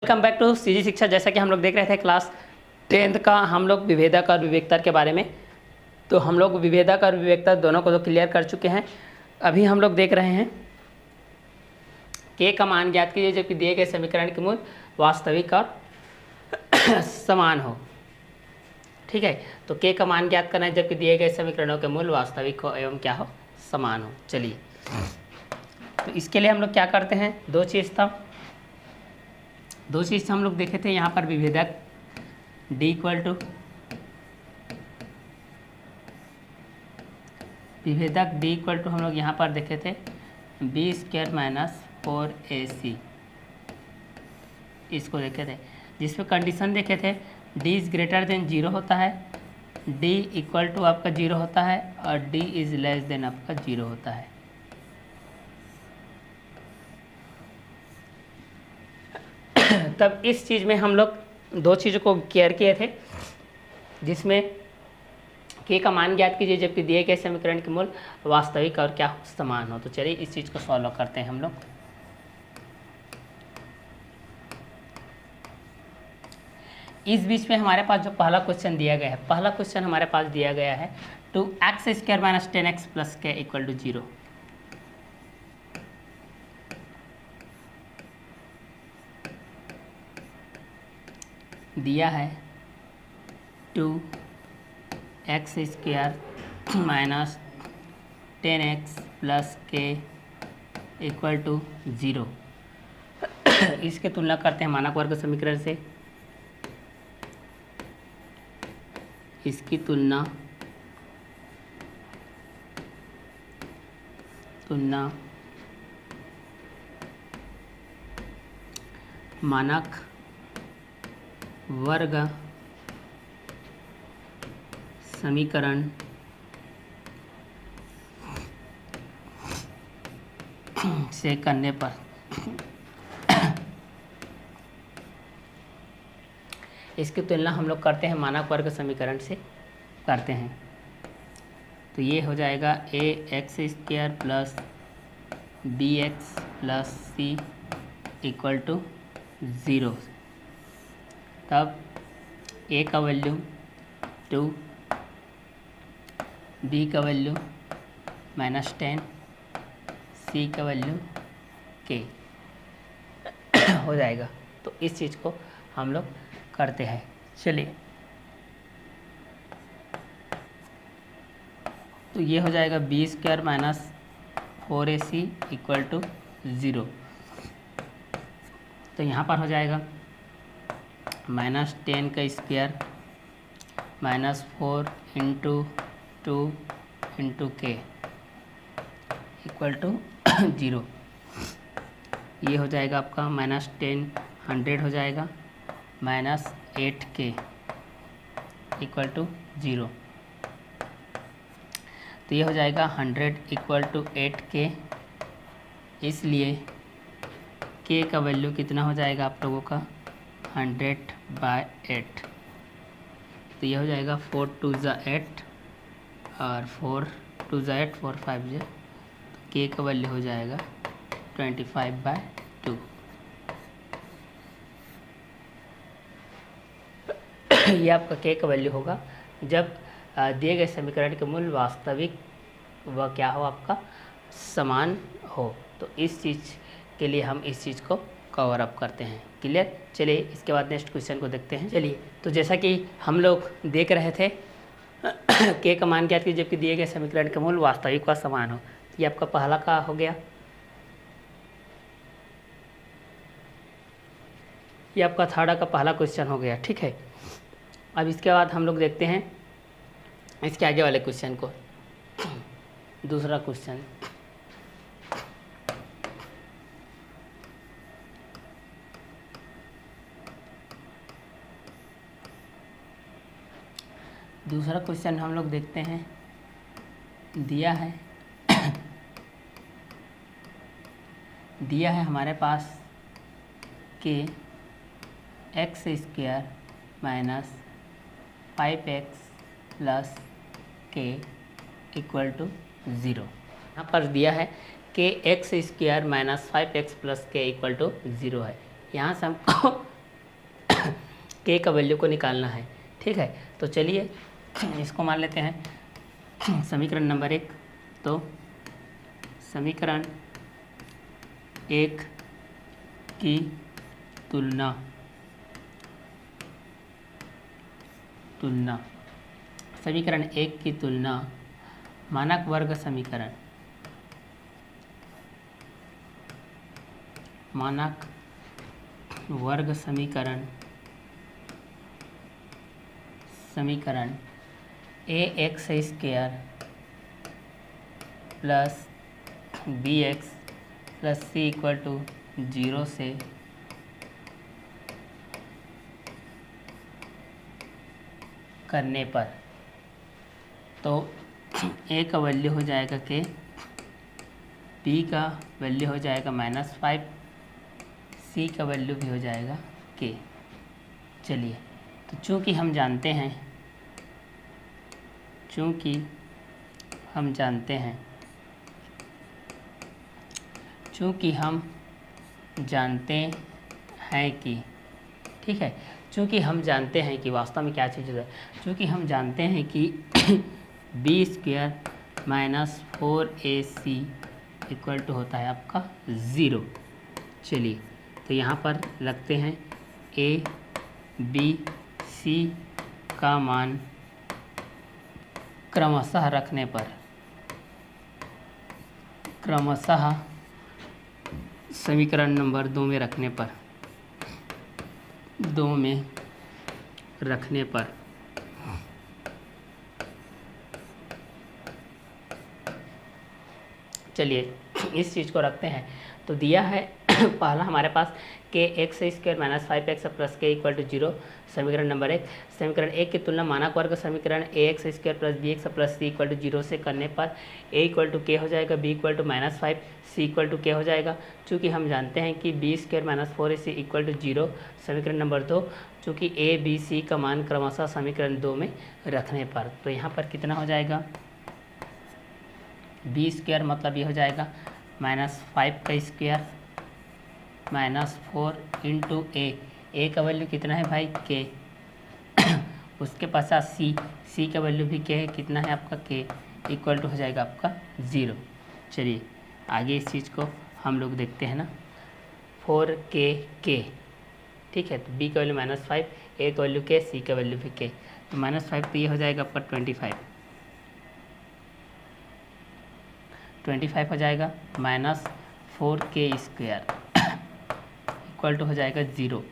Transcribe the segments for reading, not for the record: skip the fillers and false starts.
Welcome back to CG शिक्षा। जैसा कि हम लोग देख रहे थे क्लास 10th का हम लोग विभेदक और विवेकता के बारे में, तो हम लोग विभेदक और विवेकता दोनों को तो क्लियर कर चुके हैं। अभी हम लोग देख रहे हैं के का मान ज्ञात कीजिए जबकि दिए गए समीकरण के मूल वास्तविक और समान हो। ठीक है, तो के का मान ज्ञात करना है जबकि दिए गए समीकरणों के मूल वास्तविक हो एवं क्या हो, समान हो। चलिए, तो इसके लिए हम लोग क्या करते हैं, दो चीज़ हम लोग देखे थे। यहाँ पर विभेदक d इक्वल टू हम लोग यहाँ पर देखे थे b² माइनस 4ac, इसको देखे थे, जिसमें कंडीशन देखे थे d इज़ ग्रेटर देन 0 होता है, d इक्वल टू आपका 0 होता है और d इज़ लेस देन आपका 0 होता है। तब इस चीज़ में हम लोग दो चीज़ों को केयर किए थे, जिसमें के का मान ज्ञात कीजिए जबकि दिए गए समीकरण के मूल वास्तविक और क्या समान हो। तो चलिए इस चीज़ को सॉल्व करते हैं हम लोग। इस बीच में हमारे पास जो पहला क्वेश्चन दिया गया है, पहला क्वेश्चन हमारे पास दिया गया है 2x² minus 10x plus k equal to 0। दिया है 2x² minus 10x plus k equal to 0। इसके तुलना करते हैं मानक वर्ग समीकरण से। इसकी तुलना मानक वर्ग समीकरण से करने पर इसकी तुलना हम लोग करते हैं मानक वर्ग समीकरण से करते हैं, तो ये हो जाएगा ax² plus bx plus c equal to 0। तब a का वैल्यू 2, b का वैल्यू -10, c का वैल्यू k हो जाएगा। तो इस चीज़ को हम लोग करते हैं। चलिए, तो ये हो जाएगा b² minus 4ac equal to 0। तो यहाँ पर हो जाएगा -10 का square minus 4 into 2 into k equal to 0। ये हो जाएगा आपका -10 100 हो जाएगा माइनस 8k इक्वल टू 0। तो ये हो जाएगा 100 इक्वल टू 8k, इसलिए k का वैल्यू कितना हो जाएगा आप लोगों का 100/8। तो ये हो जाएगा 4 2 8 और 4 2 8 4 5 तो k का वैल्यू हो जाएगा 25/2। ये आपका k का वैल्यू होगा जब दिए गए समीकरण के मूल वास्तविक व क्या हो, आपका समान हो। तो इस चीज़ के लिए हम इस चीज़ को कवर अप करते हैं। क्लियर। चलिए, इसके बाद नेक्स्ट क्वेश्चन को देखते हैं। चलिए, तो जैसा कि हम लोग देख रहे थे के का मान ज्ञात कीजिए जबकि दिए गए समीकरण के मूल वास्तविक व समान हो। ये आपका पहला का हो गया, ये आपका थर्ड का पहला क्वेश्चन हो गया। ठीक है, अब इसके बाद हम लोग देखते हैं इसके आगे वाले क्वेश्चन को। दूसरा क्वेश्चन, हम लोग देखते हैं। दिया है हमारे पास कि x² minus 5x plus k equal to 0। यहाँ पर दिया है कि x² minus 5x plus k equal to 0 है। यहाँ से हमको के का वैल्यू को निकालना है। ठीक है, तो चलिए इसको मान लेते हैं समीकरण नंबर 1। तो समीकरण 1 की तुलना समीकरण 1 की तुलना मानक वर्ग समीकरण ax square plus bx plus c equal to 0 से करने पर, तो a का वैल्यू हो जाएगा के, b का वैल्यू हो जाएगा -5, c का वैल्यू भी हो जाएगा के। चलिए, तो चूँकि हम जानते हैं कि ठीक है, चूँकि हम जानते हैं कि वास्तव में क्या चीज़ है, चूँकि हम जानते हैं कि b square minus 4ac equal to होता है आपका 0। चलिए, तो यहाँ पर रखते हैं a b c का मान क्रमशः समीकरण नंबर 2 में रखने पर चलिए इस चीज़ को रखते हैं। तो दिया है पहला हमारे पास के x square minus 5x plus k equal to 0, समीकरण नंबर 1। समीकरण 1 की तुलना मानक वर्ग समीकरण ax square plus bx plus c equal to 0 से करने पर a इक्वल टू के हो जाएगा, b equal to -5, c equal to k हो जाएगा। चूँकि हम जानते हैं कि b square minus 4ac equal to 0, समीकरण नंबर 2, चूँकि a b c का मान क्रमशः समीकरण 2 में रखने पर, तो यहाँ पर कितना हो जाएगा, b स्क्वायर मतलब ये हो जाएगा -5 का स्क्वायर -4 इंटू ए का वैल्यू कितना है भाई के, उसके पश्चात सी का वैल्यू भी के है, कितना है आपका के, इक्वल टू हो जाएगा आपका 0। चलिए आगे इस चीज़ को हम लोग देखते हैं ना, 4k, ठीक है। तो b का वैल्यू -5, a का वैल्यू के, c का वैल्यू भी के, तो -5 तो ये हो जाएगा आपका 25 हो जाएगा, -4k स्क्वायर इक्वल टू हो जाएगा 0।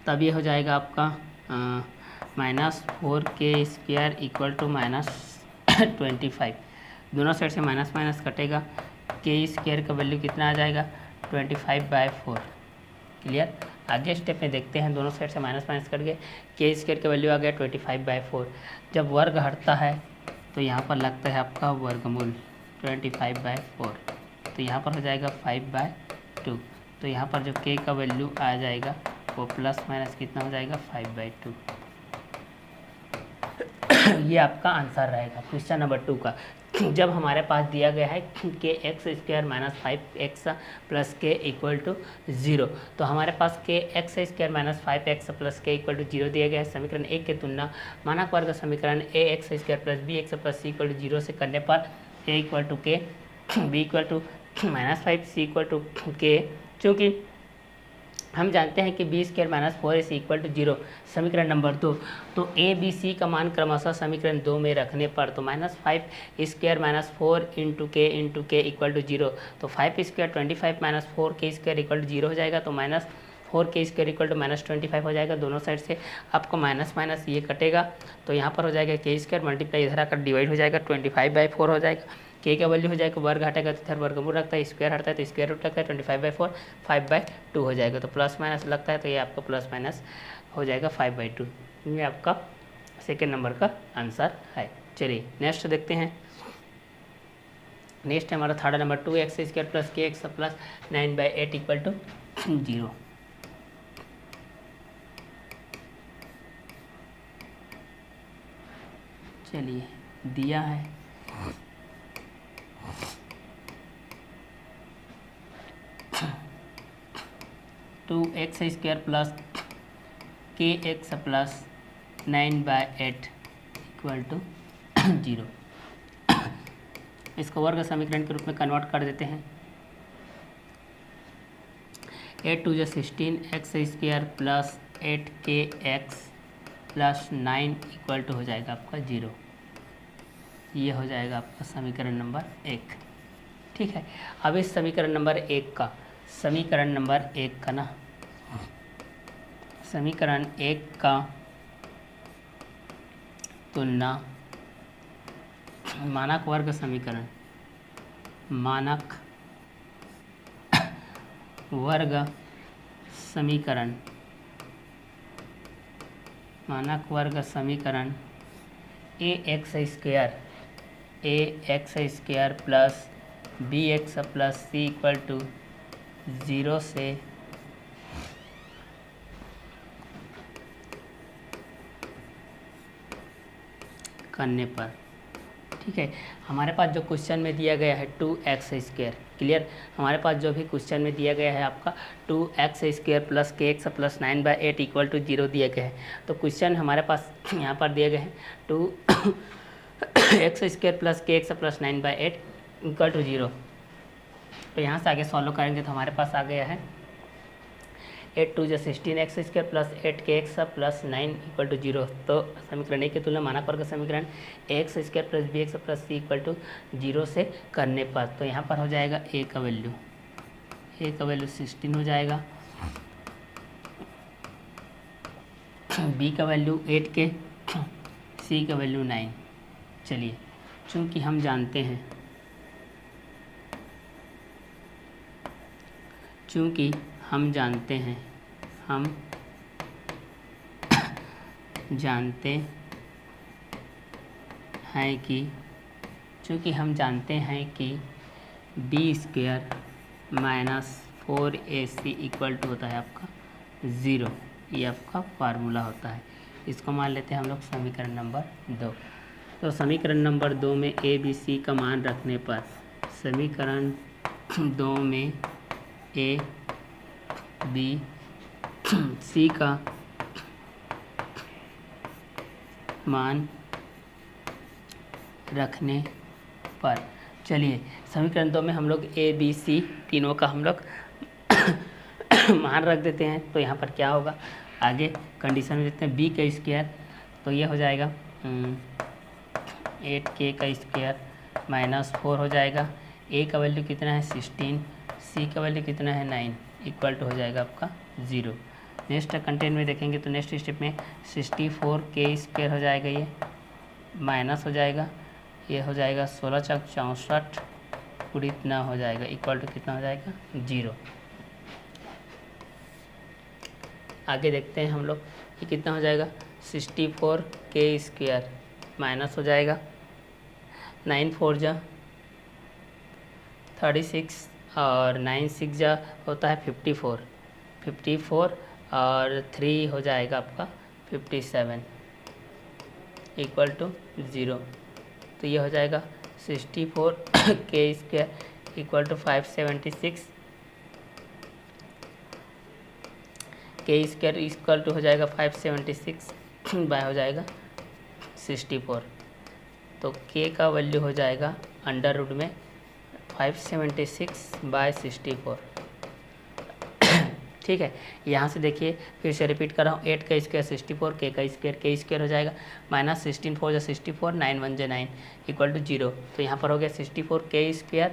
तब ये हो जाएगा आपका -4k स्क्वायर इक्वल टू -25, दोनों साइड से माइनस माइनस कटेगा, के स्क्वायर का वैल्यू कितना आ जाएगा 25/4। क्लियर। आगे स्टेप में देखते हैं, दोनों साइड से माइनस माइनस कट गए, के स्क्वायर का वैल्यू आ गया 25/4। जब वर्ग हटता है तो यहाँ पर लगता है आपका वर्गमूल 25/4, तो यहाँ पर हो जाएगा 5/2। तो यहाँ पर जो के का वैल्यू आ जाएगा वो प्लस माइनस कितना हो जाएगा 5/2। ये आपका आंसर रहेगा क्वेश्चन नंबर 2 का। जब हमारे पास दिया गया है के x square minus 5x plus k equal to 0, तो हमारे पास के x square minus 5x plus k equal to 0 दिया गया है। समीकरण 1 की तुलना मानक वर्ग समीकरण a x square plus b x plus c equal to 0 से करने पर a equal to k, b equal to -5, c equal to k. चूँकि हम जानते हैं कि b square minus 4ac equal to 0, समीकरण नंबर 2, तो ए बी सी का मान क्रमशः समीकरण 2 में रखने पर, तो -5 square minus 4 into k equal to 0, तो 5 square 25 minus 4k square equal to 0 हो जाएगा, तो -4k स्क्वायर इक्वल टू -25 हो जाएगा। दोनों साइड से आपको माइनस माइनस ये कटेगा, तो यहाँ पर हो जाएगा के स्क्वायर मल्टीप्लाई इधर आकर डिवाइड हो जाएगा 25/4 हो जाएगा। के का वैल्यू हो जाएगा, वर्ग हटेगा तो इधर वर्गमूल रखता है, स्क्वायर हटता है तो स्क्वायर रूट रखता है, 25/4 5/2 हो जाएगा। तो प्लस माइनस लगता है तो ये आपका प्लस माइनस हो जाएगा 5/2। ये आपका सेकेंड नंबर का आंसर है। चलिए नेक्स्ट देखते हैं। नेक्स्ट हमारा third number 2x square plus k x plus 9/8 equal to 0। चलिए दिया है 2x² plus kx plus 9/8 equal to 0। इसको वर्ग समीकरण के रूप में कन्वर्ट कर देते हैं। 8 2 16 x² plus 8kx plus 9 equal to हो जाएगा आपका 0। ये हो जाएगा आपका समीकरण नंबर 1। ठीक है, अब इस समीकरण नंबर 1 का समीकरण 1 का तुलना मानक वर्ग समीकरण ax² plus bx plus c equal to 0 से करने पर। ठीक है, हमारे पास जो क्वेश्चन में दिया गया है 2x², क्लियर, हमारे पास जो भी क्वेश्चन में दिया गया है आपका 2x² plus kx plus 9/8 equal to 0 दिया गया है। तो क्वेश्चन हमारे पास यहाँ पर दिए गए हैं 2x² plus kx plus 9/8 equal to 0। तो यहाँ से आगे सॉल्व करेंगे तो हमारे पास आ गया है 8 2 16 x² plus 8kx plus 9 equal to 0। तो समीकरण 1 की तुलना मानक वर्ग समीकरण ax² plus bx plus c equal to 0 से करने पर। तो यहाँ पर हो जाएगा a का वैल्यू 16 हो जाएगा, b का वैल्यू 8k, c का वैल्यू 9। चलिए, चूँकि हम जानते हैं हम जानते हैं कि b² minus 4ac equal to होता है आपका 0। ये आपका फार्मूला होता है। इसको मान लेते हैं हम लोग समीकरण नंबर 2। तो समीकरण नंबर 2 में a b c का मान रखने पर समीकरण 2 में a b c का मान रखने पर, चलिए समीकरण 2 में हम लोग a b c तीनों का हम लोग मान रख देते हैं। तो यहाँ पर क्या होगा, आगे कंडीशन में देखते हैं b का स्क्वायर, तो ये हो जाएगा 8k का स्क्वायर माइनस 4 हो जाएगा। a का वैल्यू कितना है 16, c का वैल्यू कितना है 9 इक्वल टू हो जाएगा आपका 0। नेक्स्ट कंटेंट में देखेंगे तो नेक्स्ट स्टेप में 64k² हो जाएगा, ये माइनस हो जाएगा, ये हो जाएगा 16 चौक 64 पूरी इतना हो जाएगा इक्वल टू कितना हो जाएगा 0। आगे देखते हैं हम लोग ये कितना हो जाएगा 64k² माइनस हो जाएगा 9 4 जा 36 और 9 6 जा होता है 54 और 3 हो जाएगा आपका 57 इक्वल टू 0। तो ये हो जाएगा 64k² equal to 576 k² equal to हो जाएगा 576 बाय हो जाएगा 64। तो k का वैल्यू हो जाएगा अंडर रूट में 576 बाय 64। ठीक है, यहाँ से देखिए फिर से रिपीट कर रहा हूँ, 8 का स्क्वायर 64, k² हो जाएगा माइनस 16 4 जा 64, 9 1 जा 9 इक्वल टू 0। तो यहाँ पर हो गया 64k²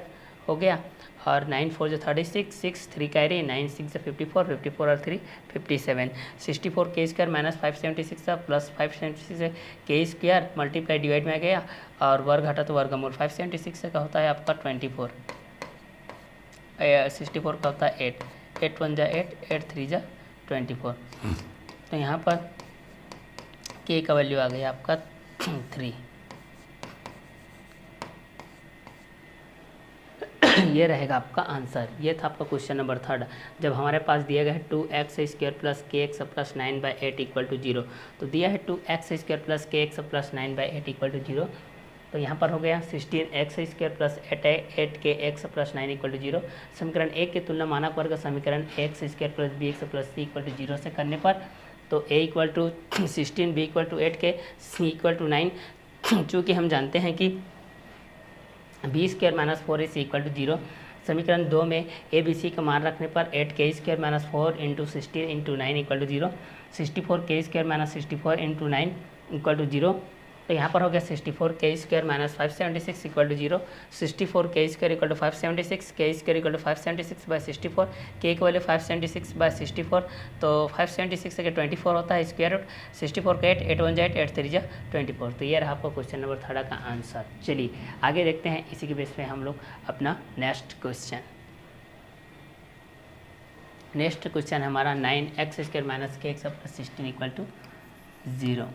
हो गया और 9 4 जा 36, 6 3 कैरी, 9 6 जा 54, 54 और 3 57, 64k² माइनस 576 था प्लस 576 k² मल्टीप्लाई डिवाइड में आ गया और वर्ग घटा तो वर्गमूल 576 का होता है आपका 24, 64 का होता है 8 1 जा 8, 8 3 जा 24। तो यहाँ पर k का वैल्यू आ गया आपका 3। ये रहेगा आपका आंसर। ये था आपका क्वेश्चन नंबर 3। जब हमारे पास दिया गया है 2x² plus kx plus 9/8 equal to 0, तो दिया है 2x² plus kx plus 9/8 equal to 0। तो यहाँ पर हो गया 16x² plus 8k(x) plus 9 equal to 0। समीकरण 1 की तुलना मानक वर्ग समीकरण x² plus bx plus c equal to 0 से करने पर, तो a equal to 16, b equal to 8k, c equal to 9। चूँकि हम जानते हैं कि b² minus 4ac equal to 0, समीकरण 2 में ए बी सी का मान रखने पर 8k² minus 4 into 16 into 9 equal to 0, 64k² minus 64 into 9 equal to 0। तो यहाँ पर हो गया 64k² minus 576 equal to 0, 64k² equal to 576, k² equal to 576 by 64, k की वैल्यू 576 बाई 64, तो 576 से 24 होता है स्क्वायर रूट, 64 का 8 1 जा 8 3 जा 24। तो ये रहा आपका क्वेश्चन नंबर 3 का आंसर। चलिए आगे देखते हैं, इसी के बेस पे हम लोग अपना नेक्स्ट क्वेश्चन हमारा 9x² minus kx plus 16 equal to 0।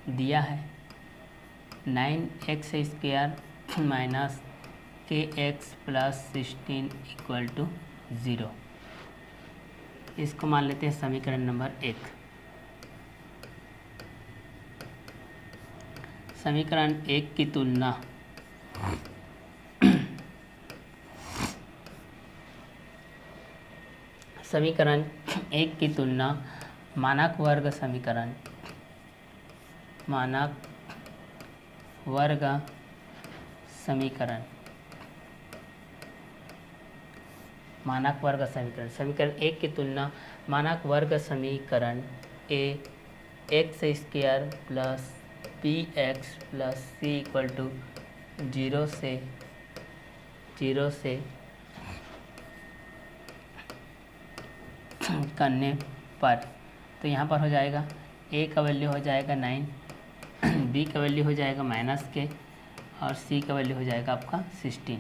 दिया है 9x² minus kx plus 16 equal to 0। इसको मान लेते हैं समीकरण नंबर 1। समीकरण 1 की तुलना मानक वर्ग समीकरण समीकरण 1 की तुलना मानक वर्ग समीकरण a x² plus bx plus c equal to 0 से करने पर, तो यहाँ पर हो जाएगा a का वैल्यू हो जाएगा 9, b का वैल्यू हो जाएगा माइनस के, और c का वैल्यू हो जाएगा आपका 16।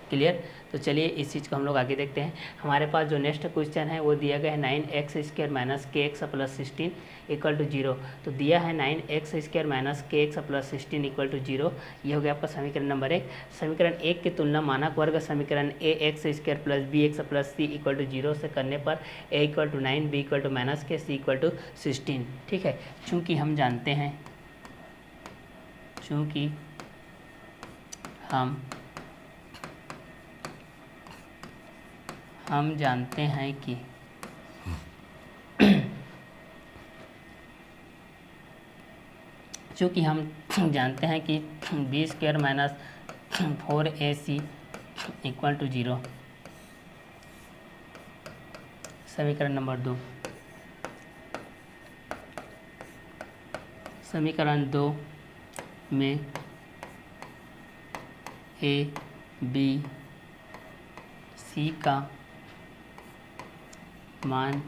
क्लियर। तो चलिए इस चीज़ को हम लोग आगे देखते हैं। हमारे पास जो नेक्स्ट क्वेश्चन है वो दिया गया है 9x² minus kx plus 16 equal to 0। तो दिया है 9x² minus kx plus 16 equal to 0। ये हो गया आपका समीकरण नंबर 1। समीकरण 1 की तुलना मानक वर्ग समीकरण ax² plus bx plus c equal to 0 से करने पर a equal to 9, b equal to minus k, c equal to 16। ठीक है। चूँकि हम जानते हैं कि b² minus 4ac equal to 0। समीकरण नंबर 2। समीकरण 2 में a b c का मान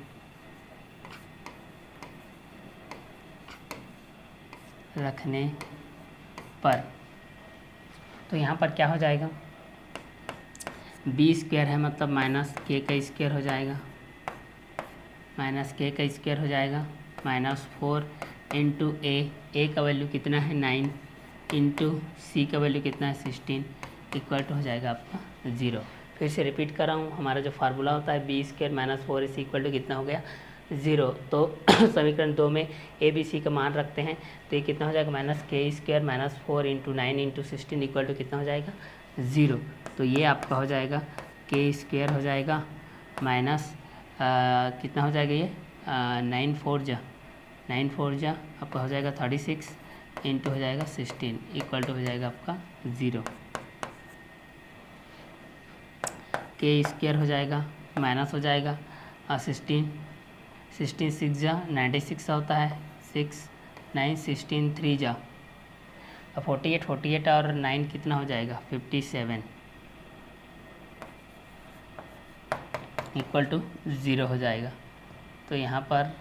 रखने पर, तो यहाँ पर क्या हो जाएगा, b² है मतलब माइनस k का स्क्वायर हो जाएगा, माइनस 4 इंटू a का वैल्यू कितना है 9 इंटू c का वैल्यू कितना है 16 इक्वल टू हो जाएगा आपका 0। फिर से रिपीट कर रहा हूँ, हमारा जो फार्मूला होता है b² minus 4ac equal to कितना हो गया 0। तो समीकरण 2 में a b c का मान रखते हैं, तो ये कितना हो जाएगा -k² minus 4 into 9 into 16 equal to कितना हो जाएगा 0। तो ये आपका हो जाएगा k² हो जाएगा माइनस कितना हो जाएगा ये 9 4 जा आपका हो जाएगा 36 इंटू हो जाएगा 16 इक्वल टू हो जाएगा आपका 0। k² हो जाएगा माइनस हो जाएगा और 16 6 जा 96 होता है, 6 9 16 3 जा 48 और 9 कितना हो जाएगा 57 इक्वल टू 0 हो जाएगा। तो यहाँ पर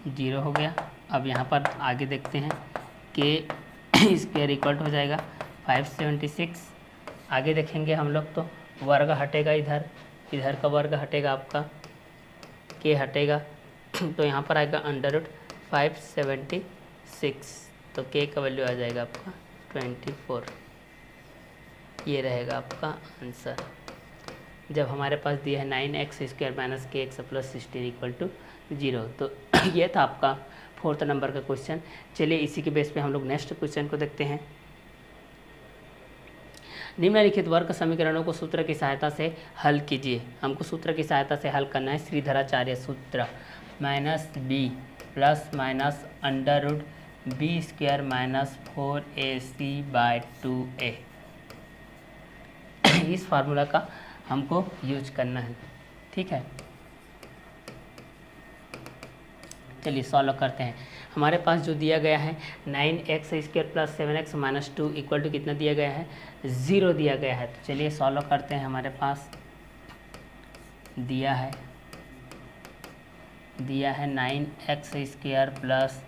0 हो गया। अब यहाँ पर आगे देखते हैं k² इक्वल टू हो जाएगा 576। आगे देखेंगे हम लोग तो वर्ग हटेगा, इधर का वर्ग हटेगा, आपका k हटेगा, तो यहाँ पर आएगा √576, तो k का वैल्यू आ जाएगा आपका 24। ये रहेगा आपका आंसर। जब हमारे पास दिया है 9x² minus kx plus 16 equal to 0। तो ये था आपका 4th नंबर का क्वेश्चन। चलिए इसी के बेस पे हम लोग नेक्स्ट क्वेश्चन को देखते हैं। निम्नलिखित वर्ग समीकरणों को सूत्र की सहायता से हल कीजिए। हमको सूत्र की सहायता से हल करना है। श्रीधराचार्य सूत्र -b plus minus under root b² minus 4ac/2a। इस फार्मूला का हमको यूज करना है, ठीक है। चलिए सॉल्व करते हैं। हमारे पास जो दिया गया है 9x² plus 7x minus 2 equal to कितना दिया गया है, 0 दिया गया है। तो चलिए सॉल्व करते हैं। हमारे पास दिया है 9x² plus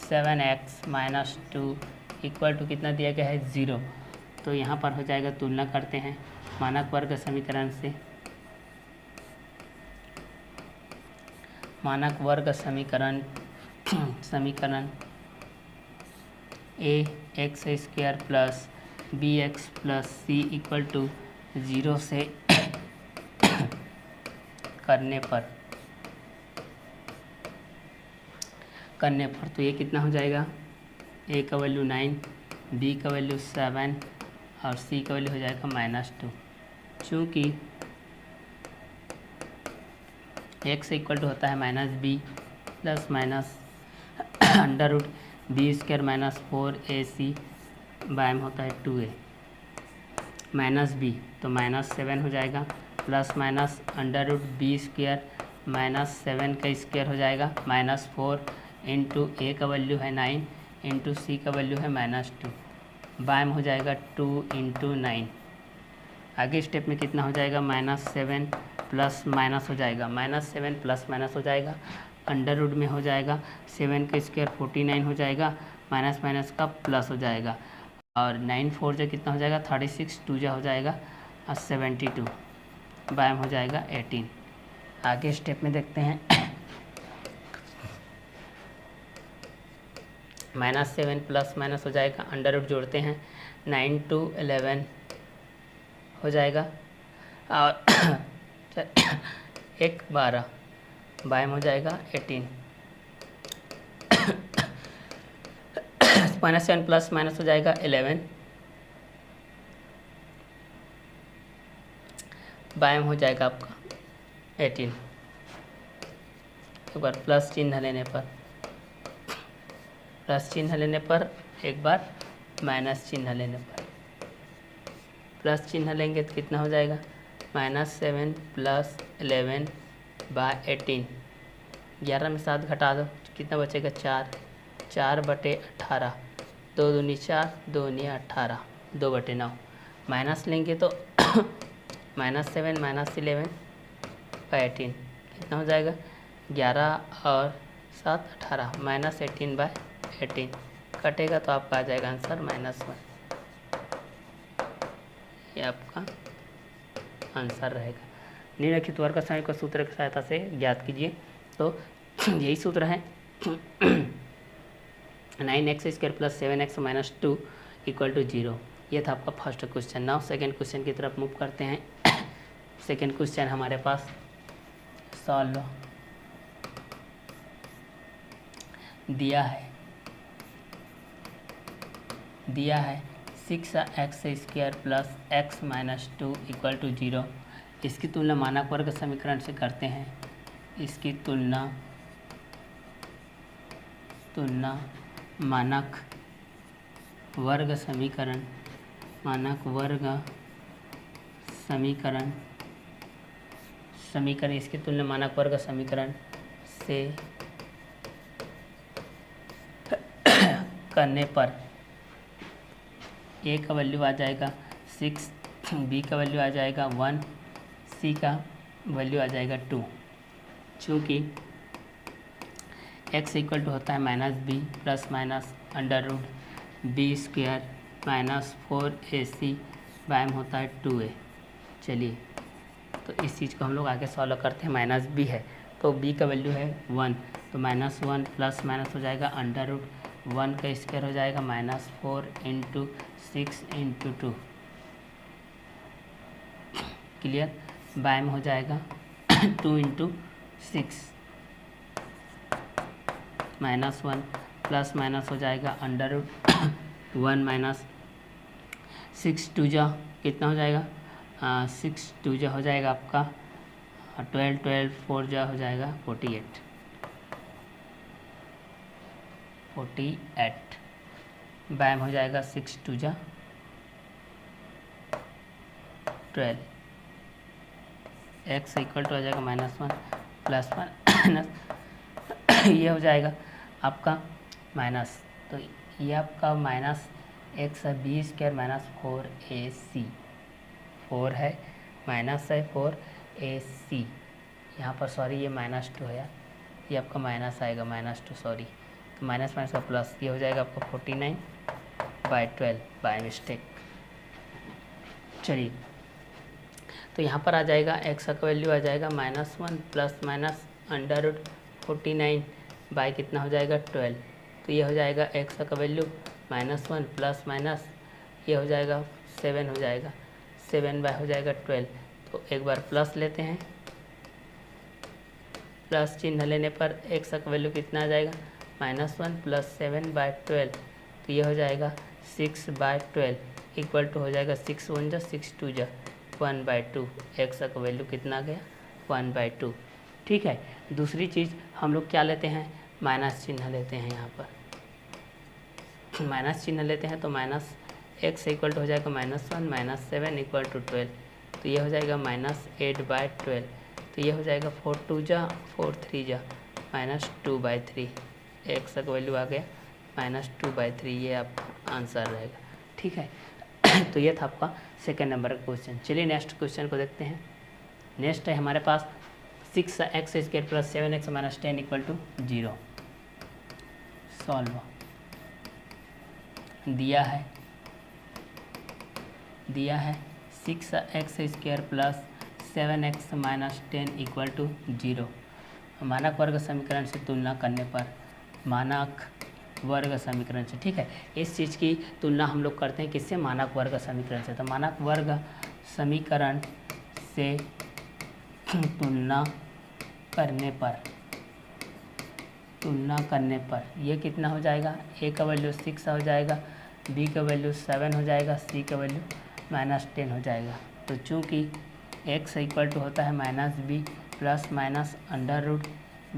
7x minus 2 equal to कितना दिया गया है, 0। तो यहाँ पर हो जाएगा, तुलना करते हैं मानक वर्ग समीकरण से। मानक वर्ग समीकरण ax² plus bx plus c equal to 0 से करने पर तो ये कितना हो जाएगा, a का वैल्यू 9, b का वैल्यू 7 और c का वैल्यू हो जाएगा -2। चूँकि x इक्वल टू होता है -b plus minus under root b² minus 4ac by होता है 2a माइनस b, तो -7 हो जाएगा plus minus under root b² minus 7 का स्क्वायर हो जाएगा -4 इंटू a का वैल्यू है 9 इंटू c का वैल्यू है -2 बाय हो जाएगा 2 इंटू 9। आगे स्टेप में कितना हो जाएगा, -7 प्लस माइनस हो जाएगा, -7 प्लस माइनस हो जाएगा, अंडर रूट में हो जाएगा 7 का स्क्वायर 49 हो जाएगा, माइनस माइनस का प्लस हो जाएगा और 9 4 जो कितना हो जाएगा 36, 2 जो हो जाएगा 72 बाय हो जाएगा 18। आगे स्टेप में देखते हैं। -7 प्लस माइनस हो जाएगा, अंडर रूट जोड़ते हैं 9 to 11 हो जाएगा और 1 12 बाय हो जाएगा 18। -7 प्लस माइनस हो जाएगा 11 बाय हो जाएगा आपका 18। एक बार प्लस चिन्ह लेने पर एक बार माइनस चिन्ह लेने पर, प्लस चिन्ह लेंगे तो कितना हो जाएगा, -7 प्लस 11 बाय 18। 11 में 7 घटा दो, कितना बचेगा 4/18, 2 दूनी 4, 2 दूनी 18, 2/9। माइनस लेंगे तो -7 माइनस 11 बाय 18 कितना हो जाएगा, 11 और 7 18, -18 बाय 18 कटेगा तो आपका आ जाएगा आंसर -1। ये आपका आंसर रहेगा। निम्नलिखित वर्ग समीकरण को सूत्र की सहायता से ज्ञात कीजिए। तो यही सूत्र है 9x² plus 7x minus 2 equal to 0। ये था आपका first question. Now second question की तरफ मूव करते हैं। सेकेंड क्वेश्चन हमारे पास सॉल्व दिया है 6x² plus x minus 2 equal to 0। इसकी तुलना मानक वर्ग समीकरण से करते हैं। इसकी तुलना मानक वर्ग समीकरण इसकी तुलना मानक वर्ग समीकरण से करने पर a का वैल्यू आ जाएगा 6, b का वैल्यू आ जाएगा 1, c का वैल्यू आ जाएगा 2। चूँकि x इक्वल टू होता है -b plus minus under root b² minus 4ac by होता है 2a। चलिए तो इस चीज़ को हम लोग आगे सॉल्व करते हैं। -b है तो b का वैल्यू है 1, तो -1 प्लस माइनस हो जाएगा अंडर रूट 1 का स्क्वायर हो जाएगा -4 इंटू 6 इंटू 2। क्लियर। बाय में हो जाएगा 2 इंटू 6 -1 प्लस माइनस हो जाएगा अंडर रूट 1 माइनस 6 2 जा कितना हो जाएगा 6 2 जा हो जाएगा आपका 12 12 4 जा हो जाएगा 48 बैम हो जाएगा 6 2 जा 12 x इक्वल टू हो जाएगा -1 प्लस 1 ये हो जाएगा आपका माइनस, तो ये आपका माइनस x है b² माइनस 4ac 4 है माइनस है 4ac, यहाँ पर सॉरी ये -2 है यार, ये आपका माइनस आएगा -2 सॉरी, तो माइनस माइनस का प्लस, ये हो जाएगा आपका 49/12 बाय मिस्टेक। चलिए तो यहाँ पर आ जाएगा x का वैल्यू आ जाएगा -1 plus minus under root 49 by कितना हो जाएगा 12, तो ये हो जाएगा x का वैल्यू -1 प्लस माइनस ये हो जाएगा 7 हो जाएगा 7 बाय हो जाएगा 12, तो एक बार प्लस लेते हैं, प्लस चिन्ह लेने पर x का वैल्यू कितना आ जाएगा -1 प्लस 7/12, तो ये हो जाएगा 6/12 इक्वल टू हो जाएगा 6 1 जा 6 2 जा 1/2, x का वैल्यू कितना आ गया 1/2। ठीक है, दूसरी चीज़ हम लोग क्या लेते हैं, माइनस चिन्ह लेते हैं, यहाँ पर माइनस चिन्ह लेते हैं, तो माइनस x इक्वल टू हो जाएगा -1 -7 इक्वल टू 12, तो ये हो जाएगा -8/12, तो ये हो जाएगा 4 2 जा 4 3 जा -2/3, x का वैल्यू आ गया -2/3, ये आपका आंसर रहेगा। ठीक है तो ये था आपका सेकेंड नंबर का क्वेश्चन। चलिए नेक्स्ट क्वेश्चन को देखते हैं। नेक्स्ट है हमारे पास 6x² plus 7x minus 10 equal to 0। Solve दिया है 6x² plus 7x minus 10 equal to 0। मानक वर्ग समीकरण से तुलना करने पर, मानक वर्ग समीकरण से, ठीक है, इस चीज़ की तुलना हम लोग करते हैं किससे, मानक वर्ग समीकरण से। तो मानक वर्ग समीकरण से तुलना करने पर ये कितना हो जाएगा, a का वैल्यू 6 हो जाएगा, b का वैल्यू 7 हो जाएगा, c का वैल्यू -10 हो जाएगा। तो चूँकि x इक्वल टू होता है -b plus minus under root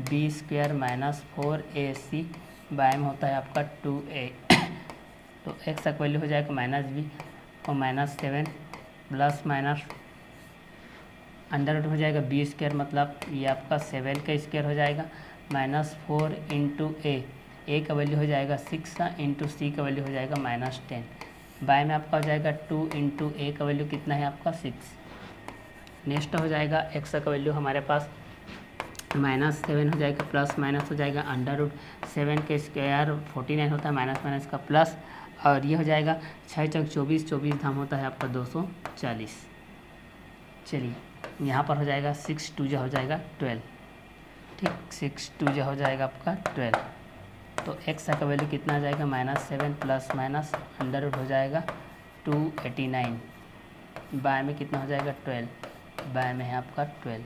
b² minus 4ac by में होता है आपका 2a, तो x का वैल्यू हो जाएगा -b और -7 प्लस माइनस अंडर रूट हो जाएगा b² मतलब ये आपका 7 का स्क्वायर हो जाएगा -4 इंटू a का वैल्यू हो जाएगा 6 इंटू c का वैल्यू हो जाएगा -10, बाय में आपका हो जाएगा 2 इंटू a का वैल्यू कितना है आपका 6। नेक्स्ट हो जाएगा x का वैल्यू हमारे पास -7 हो जाएगा प्लस माइनस हो जाएगा अंडर रूट 7 के स्क्वायर 49 होता है माइनस माइनस का प्लस, और ये हो जाएगा 6 चौक 24 24 धाम होता है आपका 240। चलिए यहाँ पर हो जाएगा 6 2 जा हो जाएगा 12, ठीक 6 2 जा हो जाएगा आपका 12, तो x का वैल्यू कितना आ जाएगा -7 प्लस माइनस अंडर रूट हो जाएगा 289, बाय में कितना हो जाएगा 12, बाय में है आपका 12।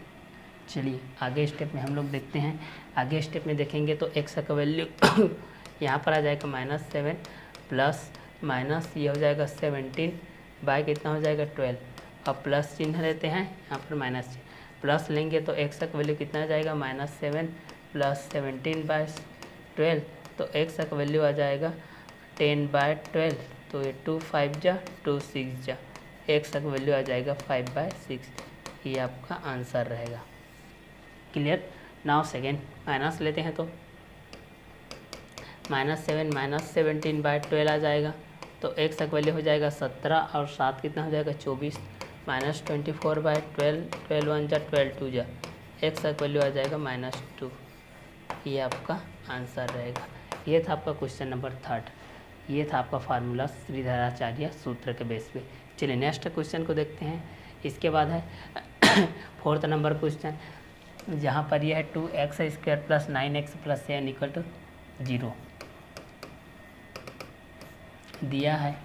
चलिए आगे स्टेप में हम लोग देखते हैं। आगे स्टेप में देखेंगे तो x का वैल्यू यहाँ पर आ जाएगा -7 प्लस माइनस ये हो जाएगा 17 बाय कितना हो जाएगा 12, अब प्लस चिन्ह लेते हैं, यहाँ पर माइनस चिन्ह प्लस लेंगे तो x का वैल्यू कितना आ जाएगा -7 प्लस 17/12, तो x का वैल्यू आ जाएगा 10/12, तो ये 2 5 जा 2 6 जा, x का वैल्यू आ जाएगा 5/6, ये आपका आंसर रहेगा। क्लियर। नाउ सेकेंड माइनस लेते हैं तो -7 माइनस 17/12 आ जाएगा, तो x का वैल्यू हो जाएगा 17 और 7 कितना हो जाएगा 24 -24/12, 12 1 जा 12 2 जा, x का वैल्यू आ जाएगा -2, ये आपका आंसर रहेगा। ये था आपका क्वेश्चन नंबर 3, ये था आपका फार्मूला श्रीधराचार्य सूत्र के बेस पे। चलिए नेक्स्ट क्वेश्चन को देखते हैं। इसके बाद है 4th नंबर क्वेश्चन, जहाँ पर यह है 2x² plus 9x plus 7 equal to 0 दिया है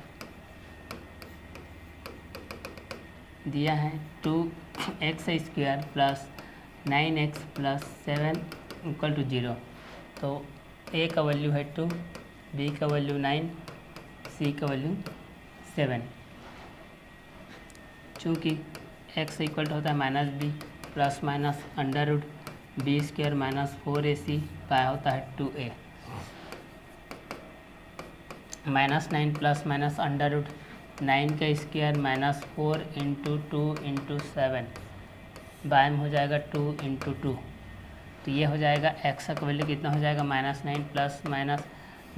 2 x square plus 9x plus 7 equal to 0। तो ए का वैल्यू है 2, बी का वैल्यू 9, सी का वैल्यू 7। चूँकि x इक्वल टू होता है minus b plus minus under root b square minus 4ac by होता है 2a minus 9 plus minus under root 9 का square minus 4 into 2 into 7 by में हो जाएगा 2 इंटू 2। तो ये हो जाएगा x का वैल्यू कितना हो जाएगा माइनस 9 प्लस माइनस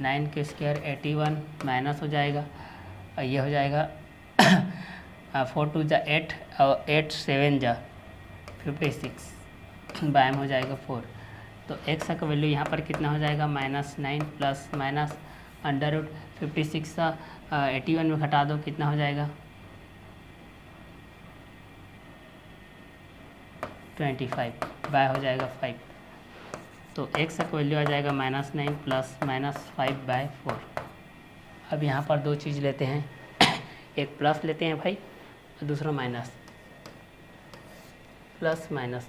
9 के स्क्वायर 81 माइनस हो जाएगा और ये हो जाएगा 4 2 जा 8 और 8 7 जा 56 बाय में हो जाएगा 4। तो x का वैल्यू यहाँ पर कितना हो जाएगा minus 9 plus minus under root 56 का 81 में घटा दो कितना हो जाएगा 25 बाय हो जाएगा 5। तो x का वैल्यू आ जाएगा माइनस 9 प्लस माइनस 5 बाय 4। अब यहाँ पर दो चीज़ लेते हैं, एक प्लस लेते हैं भाई और दूसरा माइनस। प्लस माइनस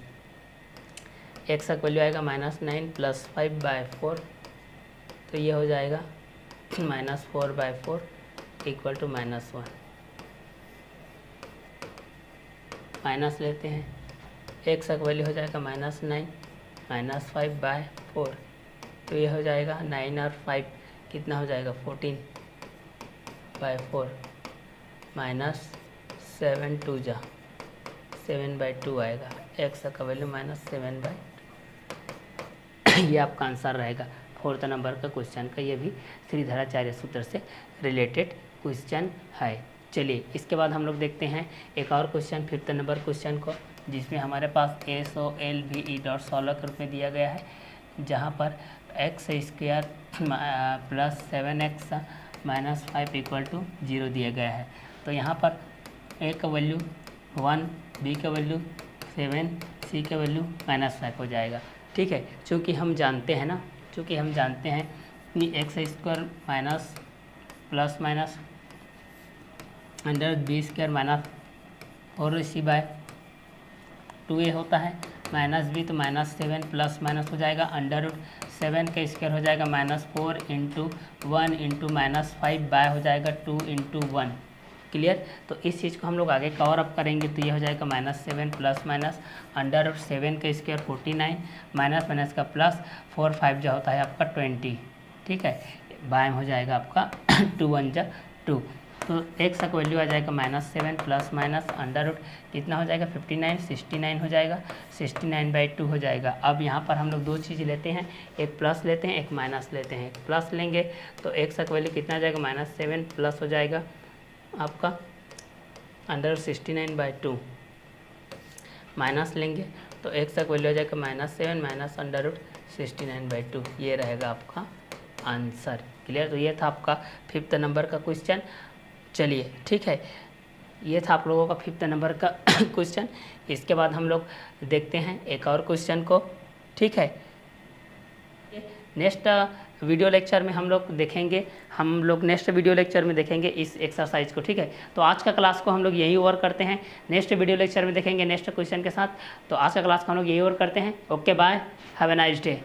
x का वैल्यू आएगा माइनस 9 प्लस 5 बाय 4। तो ये हो जाएगा minus 4 by 4 equal to minus 1। Minus लेते हैं, x का वैल्यू हो जाएगा माइनस 9 माइनस 5 बाय 4। तो ये हो जाएगा 9 और 5 कितना हो जाएगा 14 बाय 4 माइनस 7 2 जा 7 बाई 2 आएगा। x का वैल्यू माइनस 7 बाई ये आपका आंसर रहेगा 4th नंबर का क्वेश्चन का। ये भी श्रीधराचार्य सूत्र से रिलेटेड क्वेश्चन है। चलिए इसके बाद हम लोग देखते हैं एक और क्वेश्चन 5th नंबर क्वेश्चन को, जिसमें हमारे पास SOLVE डॉट सॉल्व के रूप में दिया गया है, जहाँ पर x square plus 7x minus 5 equal to 0 दिया गया है। तो यहाँ पर a का वैल्यू 1, b का वैल्यू 7, c का वैल्यू माइनस 5 हो जाएगा। ठीक है, चूँकि हम जानते हैं कि x square minus plus minus under b square minus 4ac by 2a होता है, माइनस b तो माइनस 7 प्लस माइनस हो जाएगा अंडर रूट 7 का स्क्वायर हो जाएगा minus 4 into 1 into minus 5 by हो जाएगा 2 इंटू 1। क्लियर। तो इस चीज़ को हम लोग आगे कवर अप करेंगे तो ये हो जाएगा minus 7 plus minus under root 7 का स्क्वायर 49 माइनस माइनस का प्लस 4 5 जो होता है आपका 20। ठीक है, बाय में हो जाएगा आपका 2 1 जा 2। तो x का वैल्यू आ जाएगा minus 7 plus minus under root कितना हो जाएगा 59 69 हो जाएगा 69 बाई 2 हो जाएगा। अब यहाँ पर हम लोग दो चीज़ लेते हैं, एक प्लस लेते हैं एक माइनस लेते हैं। प्लस लेंगे तो x का वैल्यू कितना आ जाएगा माइनस 7 प्लस हो जाएगा आपका अंडर 69 बाई 2। माइनस लेंगे तो x का वैल्यू आ जाएगा minus 7 minus under root 69 by 2। ये रहेगा आपका आंसर। क्लियर। तो ये था आपका 5th नंबर का क्वेश्चन। चलिए ठीक है, ये था आप लोगों का 5th नंबर का क्वेश्चन। इसके बाद हम लोग देखते हैं एक और क्वेश्चन को। ठीक है, नेक्स्ट वीडियो लेक्चर में हम लोग देखेंगे, नेक्स्ट वीडियो लेक्चर में देखेंगे इस एक्सरसाइज को। ठीक है, तो आज का क्लास को हम लोग यही ओवर करते हैं, नेक्स्ट वीडियो लेक्चर में देखेंगे नेक्स्ट क्वेश्चन के साथ। तो आज का क्लास को हम लोग यही ओवर करते हैं। Okay bye, have a nice day.